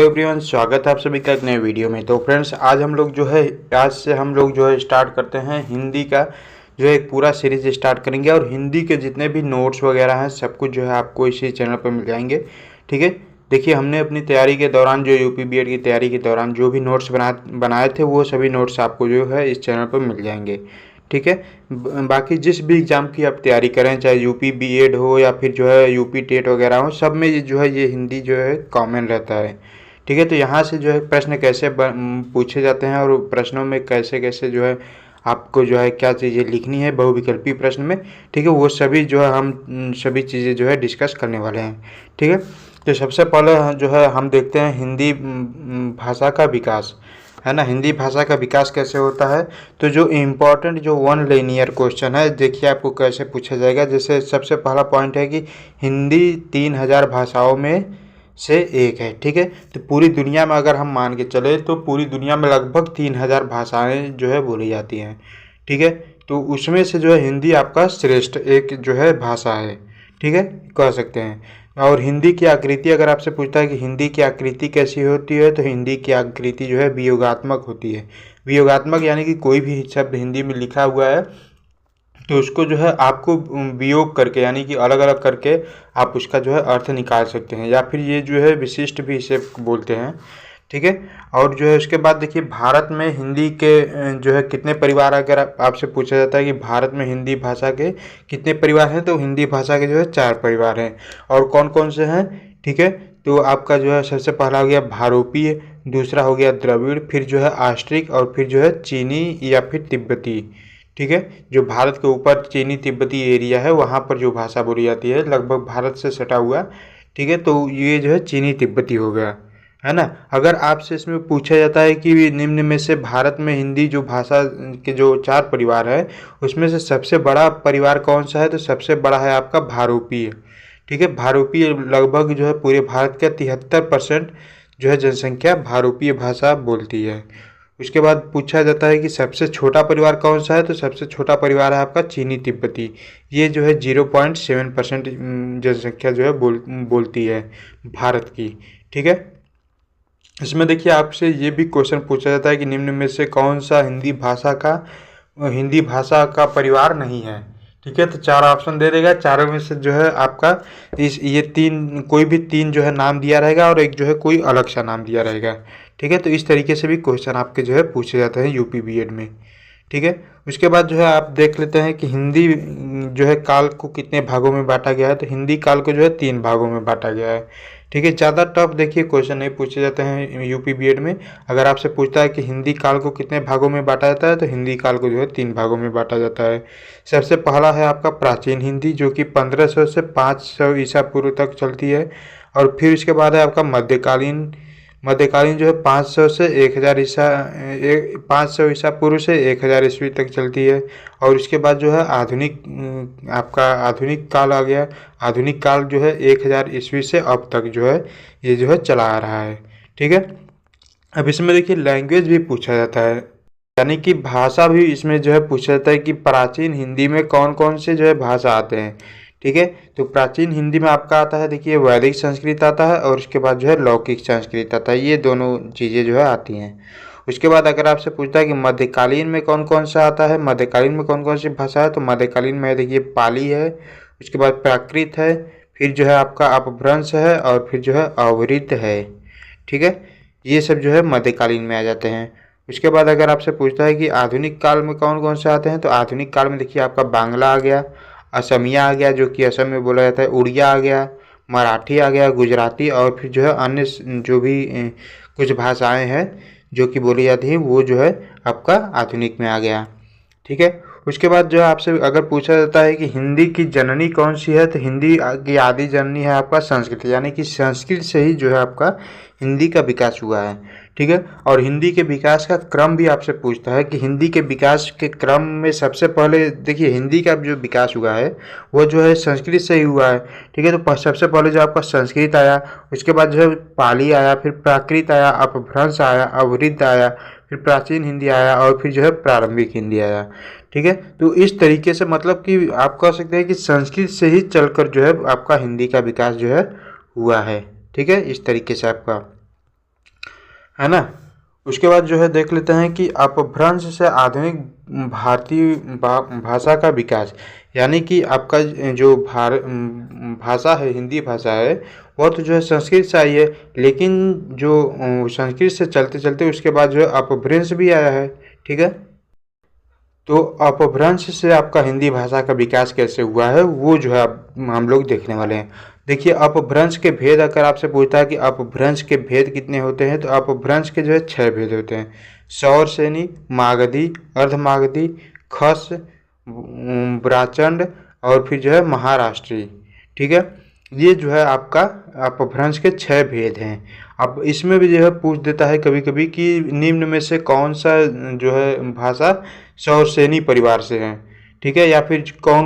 Everyone, स्वागत है आप सभी का एक नए वीडियो में। तो फ्रेंड्स, आज से हम लोग जो है स्टार्ट करते हैं हिंदी का जो है एक पूरा सीरीज स्टार्ट करेंगे। और हिंदी के जितने भी नोट्स वगैरह हैं सब कुछ जो है आपको इसी चैनल पर मिल जाएंगे। ठीक है, देखिए हमने अपनी तैयारी के दौरान जो यूपी बीएड की तैयारी के दौरान जो भी नोट्स बनाए थे वो सभी नोट्स आपको जो है इस चैनल पर मिल जाएंगे। ठीक है, बाकी जिस भी एग्ज़ाम की आप तैयारी करें, चाहे यूपी बीएड हो या फिर जो है यूपी टेट वगैरह हो, सब में जो है ये हिंदी जो है कॉमन रहता है। ठीक है, तो यहाँ से जो है प्रश्न कैसे पूछे जाते हैं और प्रश्नों में कैसे कैसे जो है आपको जो है क्या चीज़ें लिखनी है बहुविकल्पी प्रश्न में। ठीक है, वो सभी जो है हम सभी चीज़ें जो है डिस्कस करने वाले हैं। ठीक है, तो सबसे पहले जो है हम देखते हैं हिंदी भाषा का विकास, है ना। हिंदी भाषा का विकास कैसे होता है, तो जो इम्पोर्टेंट जो वन लाइनियर क्वेश्चन है, देखिए आपको कैसे पूछा जाएगा। जैसे सबसे पहला पॉइंट है कि हिंदी 3000 भाषाओं में से एक है। ठीक है, तो पूरी दुनिया में अगर हम मान के चले तो पूरी दुनिया में लगभग 3000 भाषाएं जो है बोली जाती हैं। ठीक है, तो उसमें से जो है हिंदी आपका श्रेष्ठ एक जो है भाषा है। ठीक है, कह सकते हैं। और हिंदी की आकृति अगर आपसे पूछता है कि हिंदी की आकृति कैसी होती है, तो हिंदी की आकृति जो है वियोगात्मक होती है। वियोगात्मक यानी कि कोई भी शब्द हिंदी में लिखा हुआ है तो उसको जो है आपको वियोग करके यानी कि अलग अलग करके आप उसका जो है अर्थ निकाल सकते हैं, या फिर ये जो है विशिष्ट भी इसे बोलते हैं। ठीक है, और जो है उसके बाद देखिए भारत में हिंदी के जो है कितने परिवार, अगर आपसे पूछा जाता है कि भारत में हिंदी भाषा के कितने परिवार हैं, तो हिंदी भाषा के जो है 4 परिवार हैं। और कौन कौन से हैं, ठीक है, तो आपका जो है सबसे पहला हो गया भारोपीय, दूसरा हो गया द्रविड़, फिर जो है आस्ट्रिक, और फिर जो है चीनी या फिर तिब्बती। ठीक है, जो भारत के ऊपर चीनी तिब्बती एरिया है वहाँ पर जो भाषा बोली जाती है लगभग भारत से सटा हुआ। ठीक है, तो ये जो है चीनी तिब्बती हो गया, है ना। अगर आपसे इसमें पूछा जाता है कि निम्न में से भारत में हिंदी जो भाषा के जो 4 परिवार है उसमें से सबसे बड़ा परिवार कौन सा है, तो सबसे बड़ा है आपका भारोपीय। ठीक है, भारोपीय लगभग जो है पूरे भारत का 73% जो है जनसंख्या भारोपीय भाषा बोलती है। उसके बाद पूछा जाता है कि सबसे छोटा परिवार कौन सा है, तो सबसे छोटा परिवार है आपका चीनी तिब्बती। ये जो है 0.7% जनसंख्या जो है बोलती है भारत की। ठीक है, इसमें देखिए आपसे ये भी क्वेश्चन पूछा जाता है कि निम्न में से कौन सा हिंदी भाषा का परिवार नहीं है। ठीक है, तो 4 ऑप्शन दे देगा, चारों में से जो है आपका कोई भी 3 जो है नाम दिया रहेगा और एक जो है कोई अलग सा नाम दिया रहेगा। ठीक है, तो इस तरीके से भी क्वेश्चन आपके जो है पूछे जाते हैं यूपी बीएड में। ठीक है, उसके बाद जो है आप देख लेते हैं कि हिंदी जो है काल को कितने भागों में बांटा गया है, तो हिंदी काल को जो है 3 भागों में बांटा गया है। ठीक है, ज़्यादा टफ देखिए क्वेश्चन नहीं पूछे जाते हैं यूपी बीएड में। अगर आपसे पूछता है कि हिंदी काल को कितने भागों में बांटा जाता है, तो हिंदी काल को जो है 3 भागों में बांटा जाता है। सबसे पहला है आपका प्राचीन हिंदी, जो कि 1500 से 500 ईसा पूर्व तक चलती है। और फिर उसके बाद है आपका मध्यकालीन जो है 500 से 500 ईसा पूर्व से 1000 ईस्वी तक चलती है। और उसके बाद जो है आपका आधुनिक काल आ गया। आधुनिक काल जो है 1000 ईस्वी से अब तक जो है ये जो है चला आ रहा है। ठीक है, अब इसमें देखिए लैंग्वेज भी पूछा जाता है, यानी कि भाषा भी इसमें जो है पूछा जाता है कि प्राचीन हिंदी में कौन कौन से जो है भाषा आते हैं। ठीक है, तो प्राचीन हिंदी में आपका आता है, देखिए वैदिक संस्कृत आता है और उसके बाद जो है लौकिक संस्कृत आता है। ये दोनों चीज़ें जो है आती हैं। उसके बाद अगर आपसे पूछता है कि मध्यकालीन में कौन कौन सा आता है, मध्यकालीन में कौन कौन सी भाषा है, तो मध्यकालीन में देखिए पाली है, उसके बाद प्राकृत है, फिर जो है आपका अपभ्रंश है, और फिर जो है अवृत है। ठीक है, ये सब जो है मध्यकालीन में आ जाते हैं। उसके बाद अगर आपसे पूछता है कि आधुनिक काल में कौन कौन से आते हैं, तो आधुनिक काल में देखिए आपका बांग्ला आ गया, असमिया आ गया जो कि असम में बोला जाता है, उड़िया आ गया, मराठी आ गया, गुजराती, और फिर जो है अन्य जो भी कुछ भाषाएं हैं जो कि बोली जाती हैं वो जो है आपका आधुनिक में आ गया। ठीक है, उसके बाद जो है आपसे अगर पूछा जाता है कि हिंदी की जननी कौन सी है, तो हिंदी की आदि जननी है आपका संस्कृत, यानी कि संस्कृत से ही जो है आपका हिंदी का विकास हुआ है। ठीक है, और हिंदी के विकास का क्रम भी आपसे पूछता है कि हिंदी के विकास के क्रम में सबसे पहले देखिए हिंदी का जो विकास हुआ है वो जो है संस्कृत से ही हुआ है। ठीक है, तो सबसे पहले जो आपका संस्कृत आया, उसके बाद जो है पाली आया, फिर प्राकृत आया, अपभ्रंश आया, अवृत आया, फिर प्राचीन हिंदी आया, और फिर जो है प्रारंभिक हिंदी आया। ठीक है, तो इस तरीके से मतलब कि आप कह सकते हैं कि संस्कृत से ही चलकर जो है आपका हिंदी का विकास जो है हुआ है। ठीक है, इस तरीके से आपका है ना। उसके बाद जो है देख लेते हैं कि अपभ्रंश से आधुनिक भारतीय भाषा का विकास, यानी कि आपका जो भाषा है, हिंदी भाषा है, वह तो जो है संस्कृत से आई है, लेकिन जो संस्कृत से चलते चलते उसके बाद जो है अपभ्रंश भी आया है। ठीक है, तो अपभ्रंश से आपका हिंदी भाषा का विकास कैसे हुआ है वो जो है अब हम लोग देखने वाले हैं। देखिए, अपभ्रंश के भेद अगर आपसे पूछता है कि अपभ्रंश के भेद कितने होते हैं, तो अपभ्रंश के जो है 6 भेद होते हैं। सौरसेनी, मागधी, अर्धमागधी, खस, ब्राचंड और फिर जो है महाराष्ट्री। ठीक है, ये जो है आपका अपभ्रंश के 6 भेद हैं। अब इसमें भी जो है पूछ देता है कभी कभी कि निम्न में से कौन सा जो है भाषा सौरसेनी परिवार से है। ठीक है, या फिर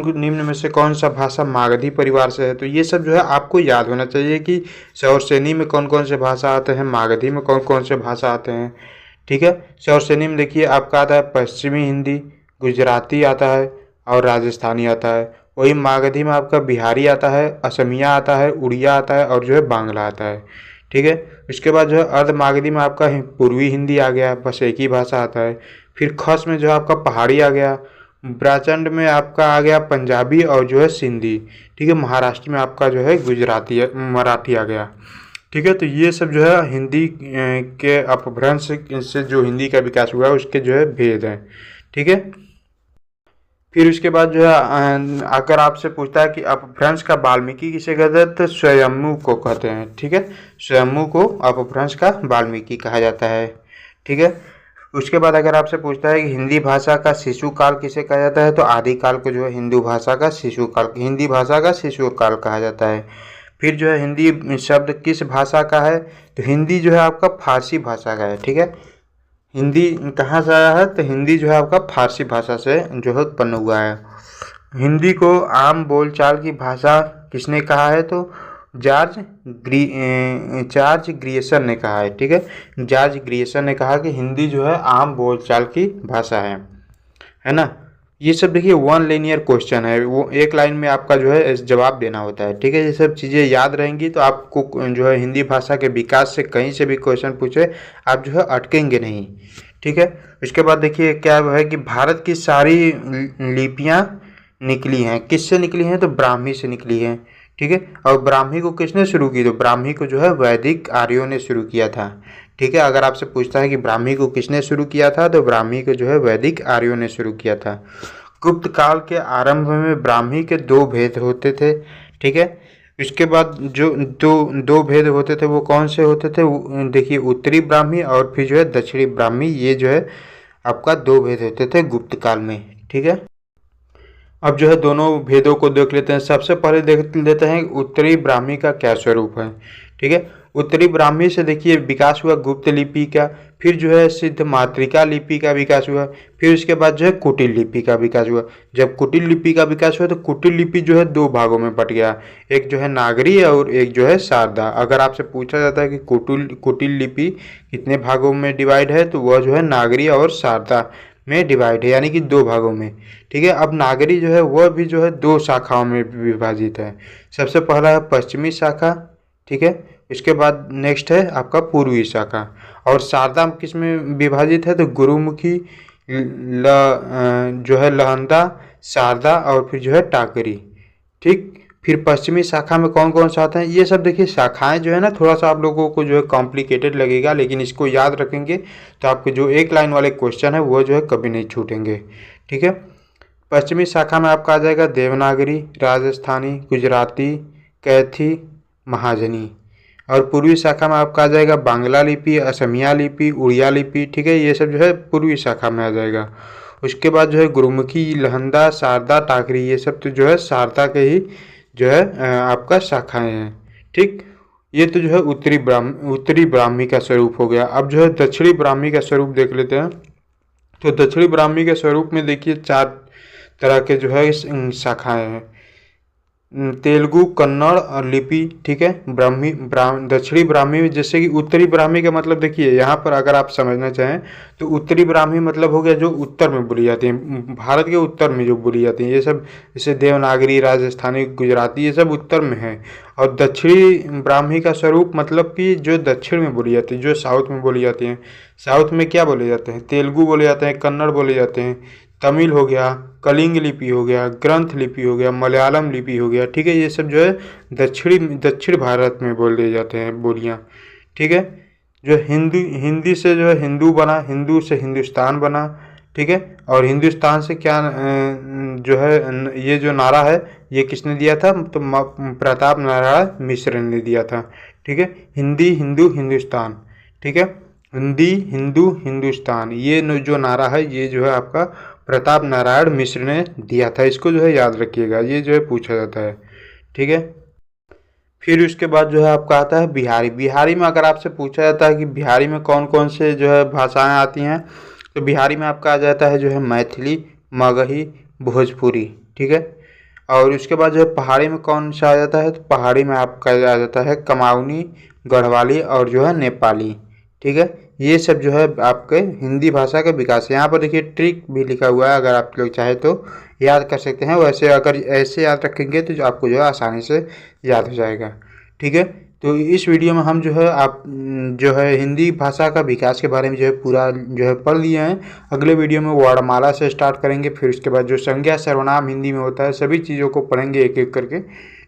निम्न में से कौन सा भाषा मागधी परिवार से है। तो ये सब जो है आपको याद होना चाहिए कि सौरसेनी में कौन कौन से भाषा आते हैं, मागधी में कौन कौन से भाषा आते हैं। ठीक है, सौरसेनी में देखिए आपका आता है पश्चिमी हिंदी, गुजराती आता है और राजस्थानी आता है। वही मागधी में आपका बिहारी आता है, असमिया आता है, उड़िया आता है और जो है बांग्ला आता है। ठीक है, उसके बाद जो है अर्धमागधी में आपका पूर्वी हिंदी आ गया, बस एक ही भाषा आता है। फिर खस में जो है आपका पहाड़ी आ गया, ब्राचंड में आपका आ गया पंजाबी और जो है सिंधी। ठीक है, महाराष्ट्र में आपका जो है गुजराती मराठी आ गया। ठीक है, तो ये सब जो है हिंदी के अपभ्रंश से जो हिंदी का विकास हुआ है उसके जो है भेद हैं। ठीक है, फिर उसके बाद जो है अगर आपसे पूछता है कि अपभ्रंश का वाल्मीकि किसे कहते हैं, तो स्वयंभू को कहते हैं। ठीक है, स्वयंभू को अपभ्रंश का वाल्मीकि कहा जाता है। ठीक है, उसके बाद अगर आपसे पूछता है कि हिंदी भाषा का शिशु काल किसे कहा जाता है, तो आदिकाल को जो है हिंदी भाषा का शिशु काल कहा जाता है। फिर जो है हिंदी शब्द किस भाषा का है, तो हिंदी जो है आपका फारसी भाषा का है। ठीक है, हिंदी कहाँ से आया है, तो हिंदी जो है आपका फारसी भाषा से जो है उत्पन्न हुआ है। हिंदी को आम बोलचाल की भाषा किसने कहा है, तो जॉर्ज ग्रियर्सन ने कहा है। ठीक है, जॉर्ज ग्रियर्सन ने कहा कि हिंदी जो है आम बोलचाल की भाषा है ना। ये सब देखिए 1 लीनियर क्वेश्चन है, वो एक लाइन में आपका जो है जवाब देना होता है। ठीक है, ये सब चीज़ें याद रहेंगी तो आपको जो है हिंदी भाषा के विकास से कहीं से भी क्वेश्चन पूछे आप जो है अटकेंगे नहीं। ठीक है, उसके बाद देखिए क्या है कि भारत की सारी लिपियाँ निकली हैं, किससे निकली हैं, तो ब्राह्मी से निकली हैं। ठीक है, और ब्राह्मी को किसने शुरू की, तो ब्राह्मी को जो है वैदिक आर्यों ने शुरू किया था। ठीक है, अगर आपसे पूछता है कि ब्राह्मी को किसने शुरू किया था, तो ब्राह्मी को जो है वैदिक आर्यों ने शुरू किया था। गुप्त काल के आरंभ में ब्राह्मी के 2 भेद होते थे। ठीक है, इसके बाद जो दो भेद होते थे वो कौन से होते थे, देखिए उत्तरी ब्राह्मी और फिर जो है दक्षिणी ब्राह्मी, ये जो है आपका 2 भेद होते थे गुप्त काल में। ठीक है, अब जो है दोनों भेदों को देख लेते हैं। सबसे पहले देख लेते हैं उत्तरी ब्राह्मी का क्या स्वरूप है। ठीक है, उत्तरी ब्राह्मी से देखिए विकास हुआ गुप्त लिपि का, फिर जो है सिद्ध मातृका लिपि का विकास हुआ, फिर उसके बाद जो है कुटिल लिपि का विकास हुआ। जब कुटिल लिपि का विकास हुआ तो कुटिल लिपि जो है 2 भागों में बट गया, एक जो है नागरी और एक जो है शारदा। अगर आपसे पूछा जाता है कि कुटिल लिपि कितने भागों में डिवाइड है, तो वह जो है नागरी और शारदा में डिवाइड है, यानी कि 2 भागों में। ठीक है, अब नागरी जो है वह भी जो है 2 शाखाओं में विभाजित है। सबसे पहला है पश्चिमी शाखा। ठीक है, इसके बाद नेक्स्ट है आपका पूर्वी शाखा। और शारदा किस में विभाजित है, तो गुरुमुखी, जो है लहंदा, शारदा और फिर जो है टाकरी। ठीक, फिर पश्चिमी शाखा में कौन कौन सा आता है, ये सब देखिए शाखाएं जो है ना थोड़ा सा आप लोगों को जो है कॉम्प्लिकेटेड लगेगा, लेकिन इसको याद रखेंगे तो आपके जो एक लाइन वाले क्वेश्चन है वो जो है कभी नहीं छूटेंगे। ठीक है, पश्चिमी शाखा में आपका आ जाएगा देवनागरी, राजस्थानी, गुजराती, कैथी, महाजनी। और पूर्वी शाखा में आपका आ जाएगा बांग्ला लिपि, असमिया लिपि, उड़िया लिपि। ठीक है, ये सब जो है पूर्वी शाखा में आ जाएगा। उसके बाद जो है गुरुमुखी, लहंदा, शारदा, टाकरी, ये सब तो जो है शारदा के ही जो है आपका शाखाएं हैं। ठीक, ये तो जो है उत्तरी ब्राह्मी का स्वरूप हो गया। अब जो है दक्षिणी ब्राह्मी का स्वरूप देख लेते हैं। तो दक्षिणी ब्राह्मी के स्वरूप में देखिए 4 तरह के जो है शाखाएं हैं। तेलुगु, कन्नड़ और लिपि, ठीक है। दक्षिणी ब्राह्मी, जैसे कि उत्तरी ब्राह्मी का मतलब देखिए यहाँ पर अगर आप समझना चाहें तो उत्तरी ब्राह्मी मतलब हो गया जो उत्तर में बोली जाती है, भारत के उत्तर में जो बोली जाती है ये सब, जैसे देवनागरी, राजस्थानी, गुजराती, ये सब उत्तर में है। और दक्षिणी ब्राह्मी का स्वरूप मतलब कि जो दक्षिण में बोली जाती है, जो साउथ में बोली जाती हैं। साउथ में क्या बोले जाते हैं? तेलुगु बोले जाते हैं, कन्नड़ बोले जाते हैं, तमिल हो गया, कलिंग लिपि हो गया, ग्रंथ लिपि हो गया, मलयालम लिपि हो गया, ठीक है। ये सब जो है दक्षिण भारत में बोल दिए जाते हैं बोलियाँ, ठीक है। जो हिंदी से जो है हिंदू बना, हिंदू से हिंदुस्तान बना, ठीक है। और हिंदुस्तान से क्या जो है ये जो नारा है ये किसने दिया था? तो प्रताप नारायण मिश्र ने दिया था, ठीक है। हिंदी, हिंदू, हिंदुस्तान, ठीक है। हिंदी, हिंदू, हिंदुस्तान, ये जो नारा है ये जो है आपका प्रताप नारायण मिश्र ने दिया था। इसको जो है याद रखिएगा, ये जो है पूछा जाता है, ठीक है। फिर उसके बाद जो है आपका आता है बिहारी। बिहारी में अगर आपसे पूछा जाता है कि बिहारी में कौन कौन से जो है भाषाएं आती हैं, तो बिहारी में आपका आ जाता है जो है मैथिली, मगही, भोजपुरी, ठीक है। और उसके बाद जो है पहाड़ी में कौन सा आ जाता है? तो पहाड़ी में आपका आ जाता है कमाऊनी, गढ़वाली और जो है नेपाली, ठीक है। ये सब जो है आपके हिंदी भाषा का विकास है। यहाँ पर देखिए ट्रिक भी लिखा हुआ है, अगर आप लोग चाहे तो याद कर सकते हैं। वैसे अगर ऐसे याद रखेंगे तो आपको जो है आसानी से याद हो जाएगा, ठीक है। तो इस वीडियो में हम जो है आप जो है हिंदी भाषा का विकास के बारे में जो है पूरा जो है पढ़ लिए हैं। अगले वीडियो में वर्णमाला से स्टार्ट करेंगे, फिर उसके बाद जो संज्ञा सर्वनाम हिंदी में होता है सभी चीज़ों को पढ़ेंगे एक एक करके,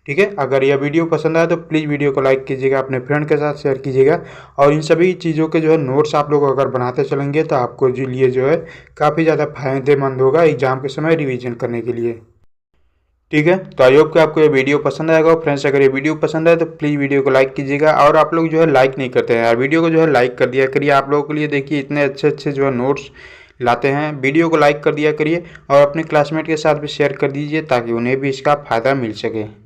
ठीक है। अगर यह वीडियो पसंद आए तो प्लीज़ वीडियो को लाइक कीजिएगा, अपने फ्रेंड के साथ शेयर कीजिएगा। और इन सभी चीज़ों के जो है नोट्स आप लोग अगर बनाते चलेंगे तो आपको जो लिए जो है काफ़ी ज़्यादा फायदेमंद होगा एग्जाम के समय रिवीजन करने के लिए, ठीक है। तो आई होप कि आपको ये वीडियो पसंद आएगा। फ्रेंड्स अगर ये वीडियो पसंद आए तो प्लीज़ वीडियो को लाइक कीजिएगा। और आप लोग जो है लाइक नहीं करते हैं यार, वीडियो को जो है लाइक कर दिया करिए। आप लोगों के लिए देखिए इतने अच्छे अच्छे जो है नोट्स लाते हैं, वीडियो को लाइक कर दिया करिए और अपने क्लासमेट के साथ भी शेयर कर दीजिए ताकि उन्हें भी इसका फ़ायदा मिल सके।